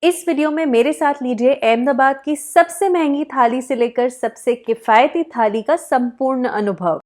इस वीडियो में मेरे साथ लीजिए अहमदाबाद की सबसे महंगी थाली से लेकर सबसे किफायती थाली का संपूर्ण अनुभव।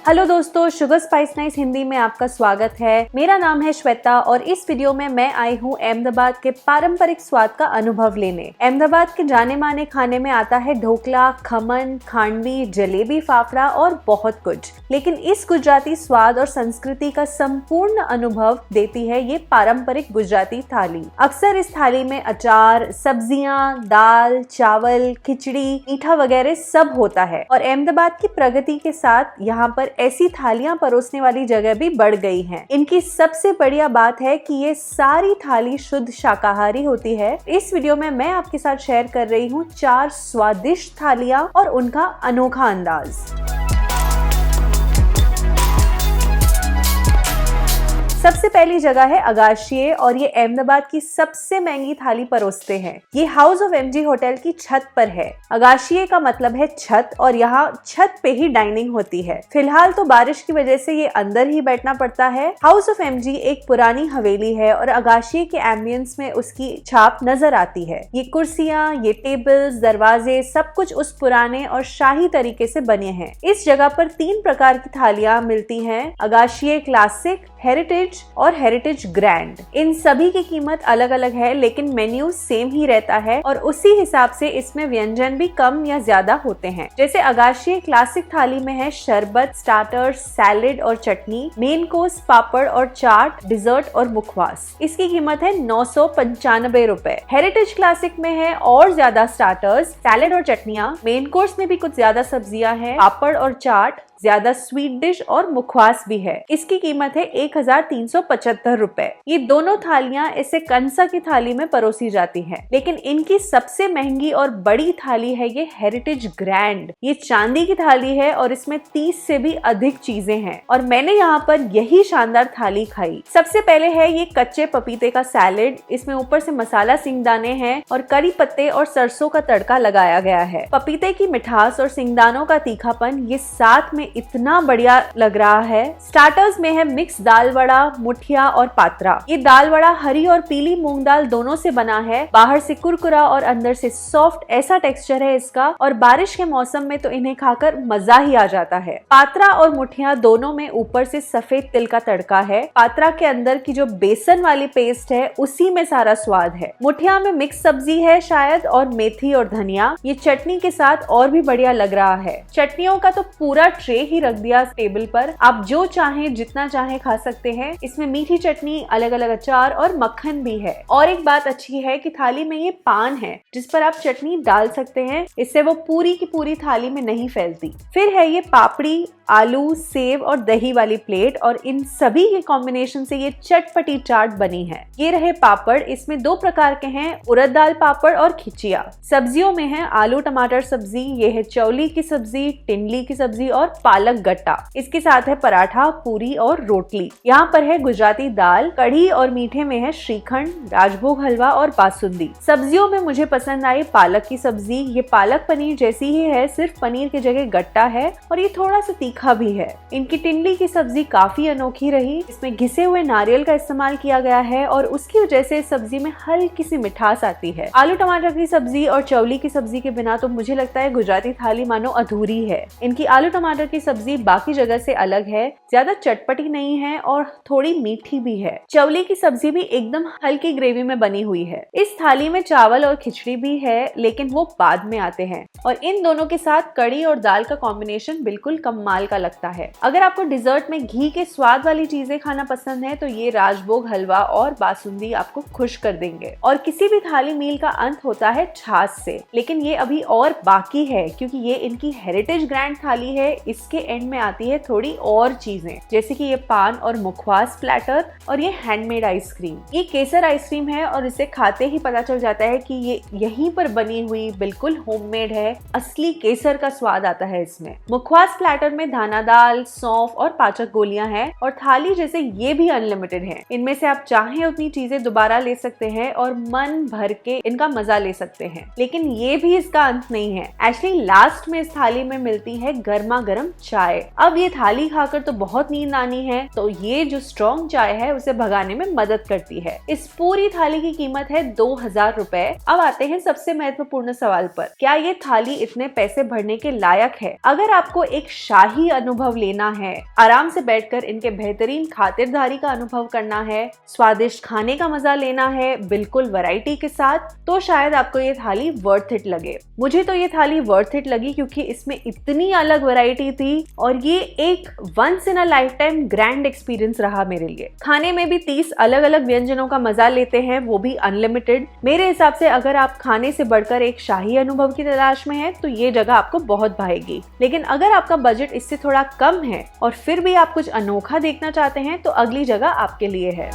हेलो दोस्तों, शुगर स्पाइस नाइस हिंदी में आपका स्वागत है। मेरा नाम है श्वेता और इस वीडियो में मैं आई हूँ अहमदाबाद के पारंपरिक स्वाद का अनुभव लेने। अहमदाबाद के जाने माने खाने में आता है ढोकला, खमन, खांडवी, जलेबी, फाफड़ा और बहुत कुछ। लेकिन इस गुजराती स्वाद और संस्कृति का संपूर्ण अनुभव देती है ये पारंपरिक गुजराती थाली। अक्सर इस थाली में अचार, सब्जियां, दाल, चावल, खिचड़ी, मीठा वगैरह सब होता है और अहमदाबाद की प्रगति के साथ यहाँ पर ऐसी थालियां परोसने वाली जगह भी बढ़ गई हैं। इनकी सबसे बढ़िया बात है कि ये सारी थाली शुद्ध शाकाहारी होती है। इस वीडियो में मैं आपके साथ शेयर कर रही हूँ 4 स्वादिष्ट थालियां और उनका अनोखा अंदाज। सबसे पहली जगह है अगाशिये और ये अहमदाबाद की सबसे महंगी थाली परोसते हैं। ये हाउस ऑफ एमजी होटल की छत पर है। अगाशिये का मतलब है छत और यहाँ छत पे ही डाइनिंग होती है। फिलहाल तो बारिश की वजह से ये अंदर ही बैठना पड़ता है। हाउस ऑफ एमजी एक पुरानी हवेली है और अगाशिये के एम्बियंस में उसकी छाप नजर आती है। ये कुर्सियां, ये टेबल्स, दरवाजे सब कुछ उस पुराने और शाही तरीके से बने हैं। इस जगह पर 3 प्रकार की थालियां मिलती हैं, अगाशिये क्लासिक, हेरिटेज और हेरिटेज ग्रैंड। इन सभी की कीमत अलग अलग है लेकिन मेन्यू सेम ही रहता है और उसी हिसाब से इसमें व्यंजन भी कम या ज्यादा होते हैं। जैसे अगाशिये क्लासिक थाली में है शरबत, स्टार्टर्स, सैलेड और चटनी, मेन कोर्स, पापड़ और चाट, डिजर्ट और मुखवास। इसकी कीमत है 995 रुपए। हेरिटेज क्लासिक में है और ज्यादा स्टार्टर्स, सैलेड और चटनियां, मेन कोर्स में भी कुछ ज्यादा सब्जियां हैं, पापड़ और चाट, ज्यादा स्वीट डिश और मुखवास भी है। इसकी कीमत है 1375 रुपए। ये दोनों थालियां इसे कंसा की थाली में परोसी जाती हैं, लेकिन इनकी सबसे महंगी और बड़ी थाली है ये हेरिटेज ग्रैंड। ये चांदी की थाली है और इसमें 30 से भी अधिक चीजें हैं और मैंने यहाँ पर यही शानदार थाली खाई। सबसे पहले है ये कच्चे पपीते का सैलेड। इसमें ऊपर से मसाला सिंगदाने हैं और करी पत्ते और सरसों का तड़का लगाया गया है। पपीते की मिठास और सिंगदानों का तीखापन ये साथ में इतना बढ़िया लग रहा है। स्टार्टर्स में है मिक्स दाल वड़ा, मुठिया और पात्रा। ये दाल वड़ा हरी और पीली मूंग दाल दोनों से बना है। बाहर से कुरकुरा और अंदर से सॉफ्ट ऐसा टेक्सचर है इसका और बारिश के मौसम में तो इन्हें खाकर मजा ही आ जाता है। पात्रा और मुठिया दोनों में ऊपर से सफेद तिल का तड़का है। पात्रा के अंदर की जो बेसन वाली पेस्ट है उसी में सारा स्वाद है। मुठिया में मिक्स सब्जी है शायद और मेथी और धनिया। ये चटनी के साथ और भी बढ़िया लग रहा है। चटनियों का तो पूरा ट्रे ही रख दिया टेबल पर। आप जो चाहें जितना चाहें खा सकते हैं। इसमें मीठी चटनी, अलग अलग अचार और मक्खन भी है। और एक बात अच्छी है कि थाली में ये पान है जिस पर आप चटनी डाल सकते हैं। इससे वो पूरी की पूरी थाली में नहीं फैलती। फिर है ये पापड़ी, आलू, सेव और दही वाली प्लेट और इन सभी के कॉम्बिनेशन से ये चटपटी चाट बनी है। ये रहे पापड़। इसमें 2 प्रकार के हैं, उड़द दाल पापड़ और खिचिया। सब्जियों में है आलू टमाटर सब्जी, ये है चौली की सब्जी, टिंडली की सब्जी और पालक गट्टा। इसके साथ है पराठा, पूरी और रोटली। यहाँ पर है गुजराती दाल, कढ़ी और मीठे में है श्रीखंड, राजभोग हलवा और बासुंदी। सब्जियों में मुझे पसंद आई पालक की सब्जी। ये पालक पनीर जैसी ही है, सिर्फ पनीर की जगह गट्टा है और ये थोड़ा सा तीखा भी है। इनकी टिंडली की सब्जी काफी अनोखी रही। इसमें घिसे हुए नारियल का इस्तेमाल किया गया है और उसकी वजह से सब्जी में हल्की सी मिठास आती है। आलू टमाटर की सब्जी और चौली की सब्जी के बिना तो मुझे लगता है गुजराती थाली मानो अधूरी है। इनकी आलू टमाटर की सब्जी बाकी जगह से अलग है, ज्यादा चटपटी नहीं है और थोड़ी मीठी भी है। चौली की सब्जी भी एकदम हल्की ग्रेवी में बनी हुई है। इस थाली में चावल और खिचड़ी भी है लेकिन वो बाद में आते हैं और इन दोनों के साथ कढ़ी और दाल का कॉम्बिनेशन बिल्कुल कमाल का लगता है। अगर आपको डिजर्ट में घी के स्वाद वाली चीजें खाना पसंद है तो ये राजभोग हलवा और बासुंदी आपको खुश कर देंगे। और किसी भी थाली मील का अंत होता है छाछ से, लेकिन ये अभी और बाकी है क्योंकि ये इनकी हेरिटेज ग्रैंड थाली है। इसके एंड में आती है थोड़ी और चीजें जैसे कि ये पान और मुखवास प्लेटर और ये हैंडमेड आइसक्रीम। ये केसर आइसक्रीम है और इसे खाते ही पता चल जाता है कि ये यहीं पर बनी हुई बिल्कुल होममेड है। असली केसर का स्वाद आता है इसमें। मुखवास प्लेटर में धाना दाल, सौंफ और पाचक गोलियां हैं और थाली जैसे ये भी अनलिमिटेड है। इनमें से आप चाहें उतनी चीजें दोबारा ले सकते हैं और मन भर के इनका मजा ले सकते हैं। लेकिन ये भी इसका अंत नहीं है। एक्चुअली लास्ट में इस थाली में मिलती है गर्मा गर्म चाय। अब ये थाली खाकर तो बहुत नींद आनी है, तो ये जो स्ट्रॉन्ग चाय है उसे भगाने में मदद करती है। इस पूरी थाली की कीमत है 2000 रुपए। अब आते हैं सबसे महत्वपूर्ण सवाल पर, क्या ये थाली इतने पैसे भरने के लायक है? अगर आपको एक शाही अनुभव लेना है, आराम से बैठकर इनके बेहतरीन खातिरदारी का अनुभव करना है, स्वादिष्ट खाने का मजा लेना है बिल्कुल वैरायटी के साथ, तो शायद आपको ये थाली वर्थ इट लगे। मुझे तो ये थाली वर्थ इट लगी क्योंकि इसमें इतनी अलग वैरायटी थी और ये एक once in a lifetime grand experience रहा मेरे लिए। खाने में भी 30 अलग अलग व्यंजनों का मजा लेते हैं, वो भी अनलिमिटेड। मेरे हिसाब से अगर आप खाने से बढ़कर एक शाही अनुभव की तलाश में हैं तो ये जगह आपको बहुत भाएगी। लेकिन अगर आपका बजट इससे थोड़ा कम है और फिर भी आप कुछ अनोखा देखना चाहते हैं तो अगली जगह आपके लिए है।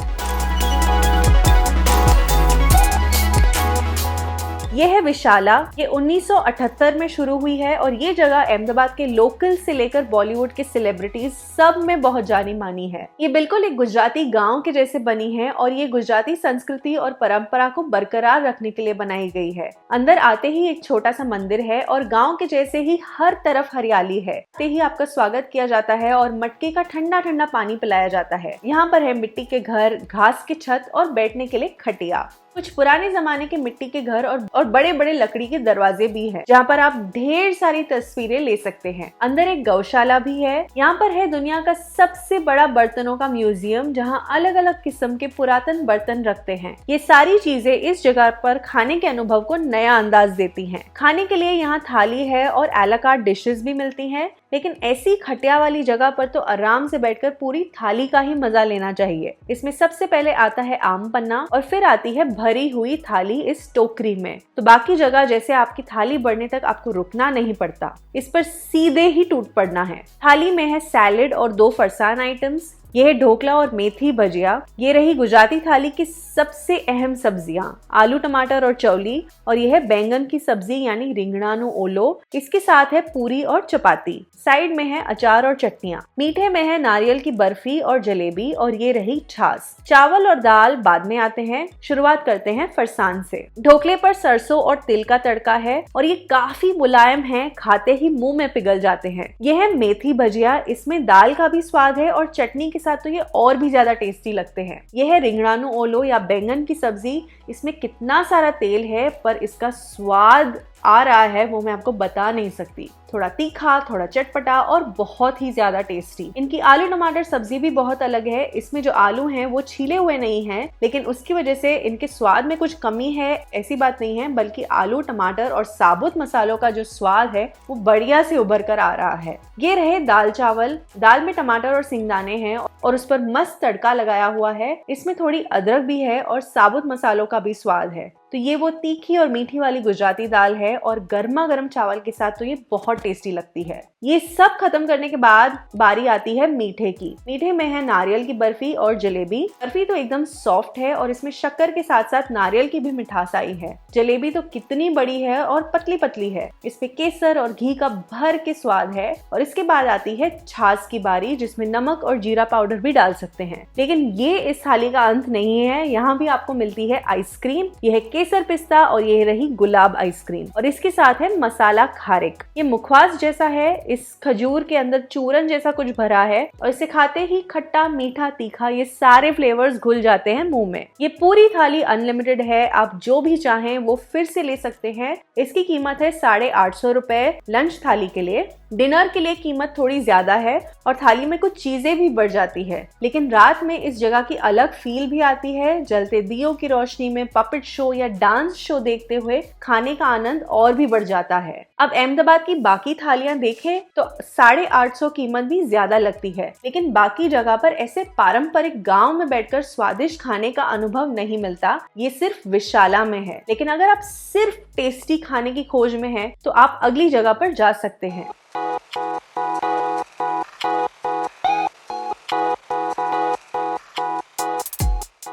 ये है विशाला। ये 1978 में शुरू हुई है और ये जगह अहमदाबाद के लोकल से लेकर बॉलीवुड के सेलिब्रिटीज सब में बहुत जानी मानी है। ये बिल्कुल एक गुजराती गांव के जैसे बनी है और ये गुजराती संस्कृति और परंपरा को बरकरार रखने के लिए बनाई गई है। अंदर आते ही एक छोटा सा मंदिर है और गांव के जैसे ही हर तरफ हरियाली है। आते ही आपका स्वागत किया जाता है और मटके का ठंडा ठंडा पानी पिलाया जाता है। यहाँ पर है मिट्टी के घर, घास की छत और बैठने के लिए खटिया। कुछ पुराने जमाने के मिट्टी के घर और बड़े बड़े लकड़ी के दरवाजे भी हैं, जहाँ पर आप ढेर सारी तस्वीरें ले सकते हैं। अंदर एक गौशाला भी है। यहाँ पर है दुनिया का सबसे बड़ा बर्तनों का म्यूजियम, जहाँ अलग अलग किस्म के पुरातन बर्तन रखते हैं। ये सारी चीजें इस जगह पर खाने के अनुभव को नया अंदाज देती हैं। खाने के लिए यहाँ थाली है और एला कार्ट डिशेस भी मिलती हैं, लेकिन ऐसी खटिया वाली जगह पर तो आराम से बैठकर पूरी थाली का ही मजा लेना चाहिए। इसमें सबसे पहले आता है आम पन्ना और फिर आती है भरी हुई थाली इस टोकरी में। तो बाकी जगह जैसे आपकी थाली बढ़ने तक आपको रुकना नहीं पड़ता, इस पर सीधे ही टूट पड़ना है। थाली में है सैलेड और 2 फरसान आइटम्स। यह है ढोकला और मेथी भजिया। ये रही गुजराती थाली की सबसे अहम सब्जियां, आलू टमाटर और चौली, और यह है बैंगन की सब्जी यानी रिंगणानु ओलो। इसके साथ है पूरी और चपाती। साइड में है अचार और चटनियां। मीठे में है नारियल की बर्फी और जलेबी, और ये रही छाछ। चावल और दाल बाद में आते हैं। शुरुआत करते हैं फरसान से। ढोकले पर सरसों और तिल का तड़का है और ये काफी मुलायम है, खाते ही मुंह में पिघल जाते हैं। यह है मेथी भजिया। इसमें दाल का भी स्वाद है और चटनी के साथ तो ये और भी ज्यादा टेस्टी लगते हैं। यह है रिंगणानु ओलो या बैंगन की सब्जी। इसमें कितना सारा तेल है पर इसका स्वाद आ रहा है वो मैं आपको बता नहीं सकती। थोड़ा तीखा, थोड़ा चटपटा और बहुत ही ज्यादा टेस्टी। इनकी आलू टमाटर सब्जी भी बहुत अलग है। इसमें जो आलू हैं वो छीले हुए नहीं हैं, लेकिन उसकी वजह से इनके स्वाद में कुछ कमी है ऐसी बात नहीं है, बल्कि आलू टमाटर और साबुत मसालों का जो स्वाद है वो बढ़िया से उभर कर आ रहा है। ये रहे दाल चावल। दाल में टमाटर और सिंगदाने हैं और उस पर मस्त तड़का लगाया हुआ है। इसमें थोड़ी अदरक भी है और साबुत मसालों का भी स्वाद है। तो ये वो तीखी और मीठी वाली गुजराती दाल है और गर्मा गर्म चावल के साथ तो ये बहुत टेस्टी लगती है। ये सब खत्म करने के बाद बारी आती है मीठे की। मीठे में है नारियल की बर्फी और जलेबी। बर्फी तो एकदम सॉफ्ट है और इसमें शक्कर के साथ साथ नारियल की भी मिठास आई है। जलेबी तो कितनी बड़ी है और पतली पतली है। इसमें केसर और घी का भर के स्वाद है। और इसके बाद आती है छाछ की बारी, जिसमें नमक और जीरा पाउडर भी डाल सकते हैं। लेकिन ये इस थाली का अंत नहीं है। यहाँ भी आपको मिलती है आइसक्रीम। यह केसर पिस्ता और ये रही गुलाब आइसक्रीम, और इसके साथ है मसाला खारिक। ये मुखवास जैसा है। इस खजूर के अंदर चूरन जैसा कुछ भरा है और इसे खाते ही खट्टा, मीठा, तीखा ये सारे फ्लेवर्स घुल जाते हैं मुंह में। ये पूरी थाली अनलिमिटेड है। आप जो भी चाहें वो फिर से ले सकते हैं। इसकी कीमत है 850 रुपए लंच थाली के लिए। डिनर के लिए कीमत थोड़ी ज्यादा है और थाली में कुछ चीजें भी बढ़ जाती है, लेकिन रात में इस जगह की अलग फील भी आती है। जलते दियों की रोशनी में पपेट शो या डांस शो देखते हुए खाने का आनंद और भी बढ़ जाता है। अब अहमदाबाद की बाकी थालियां देखें तो 850 कीमत भी ज्यादा लगती है, लेकिन बाकी जगह पर ऐसे पारंपरिक गांव में बैठकर स्वादिष्ट खाने का अनुभव नहीं मिलता। ये सिर्फ विशाला में है। लेकिन अगर आप सिर्फ टेस्टी खाने की खोज में हैं, तो आप अगली जगह पर जा सकते हैं।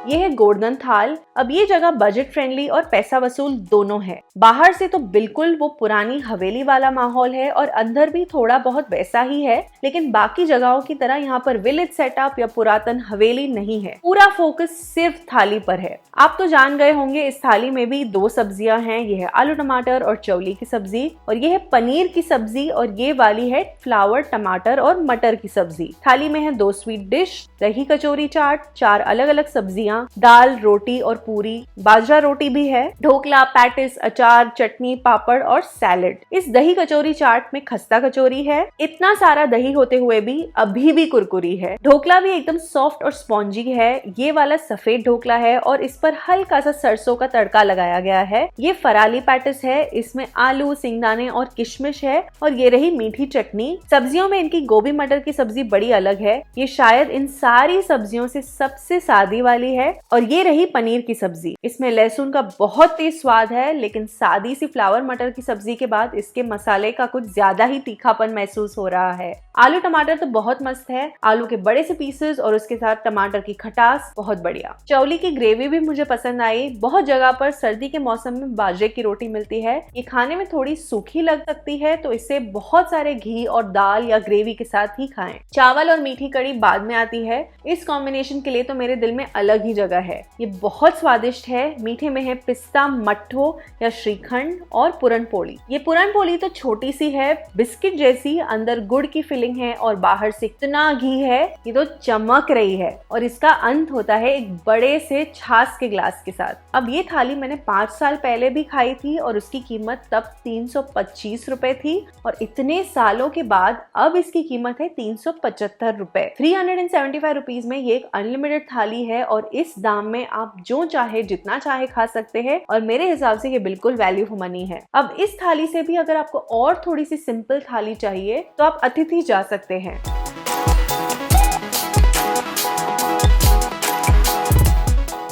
ये है गोवर्धन थाल। अब ये जगह बजट फ्रेंडली और पैसा वसूल दोनों है। बाहर से तो बिल्कुल वो पुरानी हवेली वाला माहौल है और अंदर भी थोड़ा बहुत वैसा ही है, लेकिन बाकी जगहों की तरह यहाँ पर विलेज सेटअप या पुरातन हवेली नहीं है। पूरा फोकस सिर्फ थाली पर है। आप तो जान गए होंगे इस थाली में भी 2 सब्जियां हैं। ये है आलू टमाटर और चौली की सब्जी, और ये है पनीर की सब्जी, और ये वाली है फ्लावर टमाटर और मटर की सब्जी। थाली में है 2 स्वीट डिश, दही कचौरी चाट, 4 अलग अलग सब्जियां, दाल, रोटी और पूरी, बाजरा रोटी भी है, ढोकला, पैटिस, अचार, चटनी, पापड़ और सैलेड। इस दही कचौरी चाट में खस्ता कचौरी है। इतना सारा दही होते हुए भी अभी भी कुरकुरी है। ढोकला भी एकदम सॉफ्ट और स्पॉन्जी है। ये वाला सफेद ढोकला है और इस पर हल्का सा सरसों का तड़का लगाया गया है। ये फराली पैटिस है, इसमें आलू, सिंगदाने और किशमिश है, और ये रही मीठी चटनी। सब्जियों में इनकी गोभी मटर की सब्जी बड़ी अलग है। ये शायद इन सारी सब्जियों से सबसे सादी वाली है। और ये रही पनीर की सब्जी। इसमें लहसुन का बहुत तेज स्वाद है, लेकिन सादी सी फ्लावर मटर की सब्जी के बाद इसके मसाले का कुछ ज्यादा ही तीखापन महसूस हो रहा है। आलू टमाटर तो बहुत मस्त है, आलू के बड़े से पीसेस और उसके साथ टमाटर की खटास बहुत बढ़िया। चौली की ग्रेवी भी मुझे पसंद आई। बहुत जगह पर सर्दी के मौसम में बाजरे की रोटी मिलती है। ये खाने में थोड़ी सूखी लग सकती है, तो इसे बहुत सारे घी और दाल या ग्रेवी के साथ ही खाएं। चावल और मीठी कड़ी बाद में आती है। इस कॉम्बिनेशन के लिए तो मेरे दिल में अलग ही जगह है। ये बहुत स्वादिष्ट है। मीठे में है पिस्ता, मट्ठो या श्रीखंड और पुरन पोली। ये पुरन पोली तो छोटी सी है, बिस्किट जैसी, अंदर गुड़ की फिलिंग है और बाहर से इतना घी है, ये तो चमक रही है। और इसका अंत होता है एक बड़े से छाछ के ग्लास के साथ। अब ये थाली मैंने 5 साल पहले भी खाई थी और उसकी कीमत तब 325 रुपए थी, और इतने सालों के बाद अब इसकी कीमत है 375 रुपए। 375 रुपीज में ये एक अनलिमिटेड थाली है, और इस दाम में आप जो चाहे जितना चाहे खा सकते हैं, और मेरे हिसाब से ये बिल्कुल वैल्यू फॉर मनी है। अब इस थाली से भी अगर आपको और थोड़ी सी सिंपल थाली चाहिए तो आप अतिथि जा सकते हैं।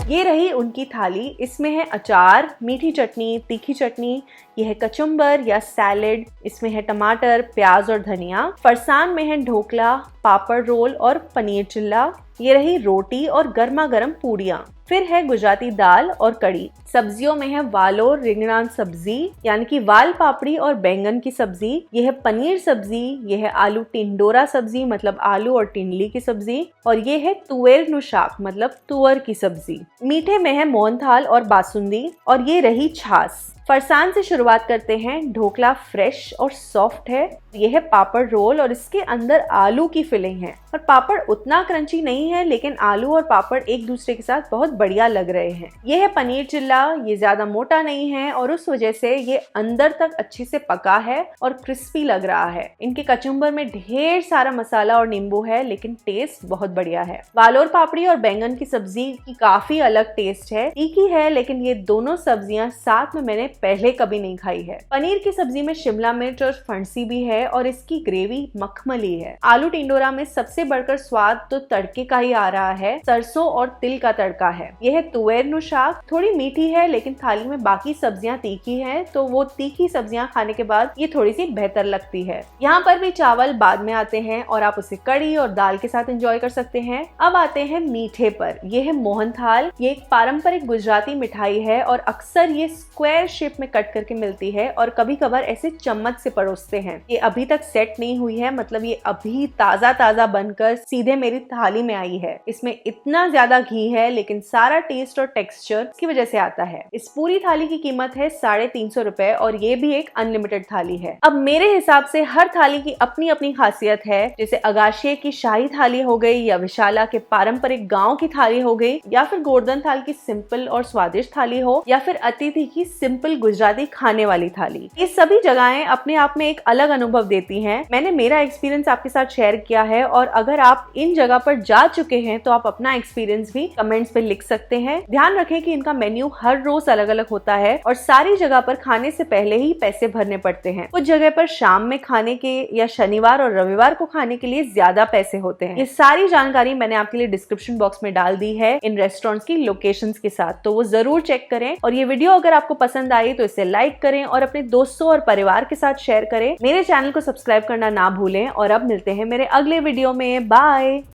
ये रही उनकी थाली। इसमें है अचार, मीठी चटनी, तीखी चटनी, ये है कचुम्बर या सैलेड, इसमें है टमाटर, प्याज और धनिया। फरसान में है ढोकला, पापड़ रोल और पनीर चिल्ला। ये रही रोटी और गर्मा गर्म पूड़ियाँ। फिर है गुजराती दाल और कड़ी। सब्जियों में है वालो रिंगणान सब्जी, यानी कि वाल पापड़ी और बैंगन की सब्जी। ये है पनीर सब्जी, ये है आलू टिंडोरा सब्जी, मतलब आलू और टिंडली की सब्जी, और ये है तुअर नु शाक, मतलब तुअर की सब्जी। मीठे में है मोहनथाल और बासुंदी, और ये रही छाछ। फरसान से शुरुआत करते हैं। ढोकला फ्रेश और सॉफ्ट है। ये है पापड़ रोल और इसके अंदर आलू की फिलिंग है, और पापड़ उतना क्रंची नहीं है, लेकिन आलू और पापड़ एक दूसरे के साथ बहुत बढ़िया लग रहे हैं। ये है पनीर चिल्ला। ये ज्यादा मोटा नहीं है और उस वजह से ये अंदर तक अच्छे से पका है और क्रिस्पी लग रहा है। इनके कचुम्बर में ढेर सारा मसाला और नींबू है, लेकिन टेस्ट बहुत बढ़िया है। वालोर पापड़ी और बैंगन की सब्जी की काफी अलग टेस्ट है, तीखी है, लेकिन ये दोनों सब्जियां साथ में मैंने पहले कभी नहीं खाई है। पनीर की सब्जी में शिमला मिर्च और फणसी भी है, और इसकी ग्रेवी मखमली है। आलू टिंडोरा में सबसे बढ़कर स्वाद तो तड़के का ही आ रहा है। सरसों और तिल का तड़का है। यह है तुअर नु शाक। थोड़ी मीठी है, लेकिन थाली में बाकी सब्जियां तीखी हैं, तो वो तीखी सब्जियां खाने के बाद ये थोड़ी सी बेहतर लगती है। यहाँ पर भी चावल बाद में आते हैं और आप उसे कड़ी और दाल के साथ एंजॉय कर सकते हैं। अब आते हैं मीठे पर। यह है मोहनथाल। ये एक पारंपरिक गुजराती मिठाई है और अक्सर ये स्क्वायर शेप में कट करके मिलती है, और कभी कभार ऐसे चम्मच से परोसते हैं। ये अभी तक सेट नहीं हुई है, मतलब ये अभी ताजा ताजा बनकर सीधे मेरी थाली में आई है। इसमें इतना ज्यादा घी है, लेकिन सारा टेस्ट और टेक्सचर की वजह से आता है। इस पूरी थाली की कीमत है 350 रुपए, और ये भी एक अनलिमिटेड थाली है। अब मेरे हिसाब से हर थाली की अपनी अपनी खासियत है। जैसे अगाशे की शाही थाली हो गई, या विशाला के पारंपरिक गाँव की थाली हो गई, या फिर गोवर्धन थाल की सिंपल और स्वादिष्ट थाली हो, या फिर अतिथि की सिंपल गुजराती खाने वाली थाली। ये सभी जगहें अपने आप में एक अलग अनुभव देती हैं। मैंने मेरा एक्सपीरियंस आपके साथ शेयर किया है, और अगर आप इन जगह पर जा चुके हैं तो आप अपना एक्सपीरियंस भी कमेंट्स पे लिख सकते हैं। ध्यान रखें कि इनका मेन्यू हर रोज अलग अलग होता है, और सारी जगह पर खाने से पहले ही पैसे भरने पड़ते हैं। कुछ जगह पर शाम में खाने के या शनिवार और रविवार को खाने के लिए ज्यादा पैसे होते हैं। ये सारी जानकारी मैंने आपके लिए डिस्क्रिप्शन बॉक्स में डाल दी है इन रेस्टोरेंट्स की लोकेशंस के साथ, तो वो जरूर चेक करें। और ये वीडियो अगर आपको पसंद आई तो इसे लाइक करें और अपने दोस्तों और परिवार के साथ शेयर करें। मेरे चैनल को सब्सक्राइब करना ना भूलें, और अब मिलते हैं मेरे अगले वीडियो में। बाय।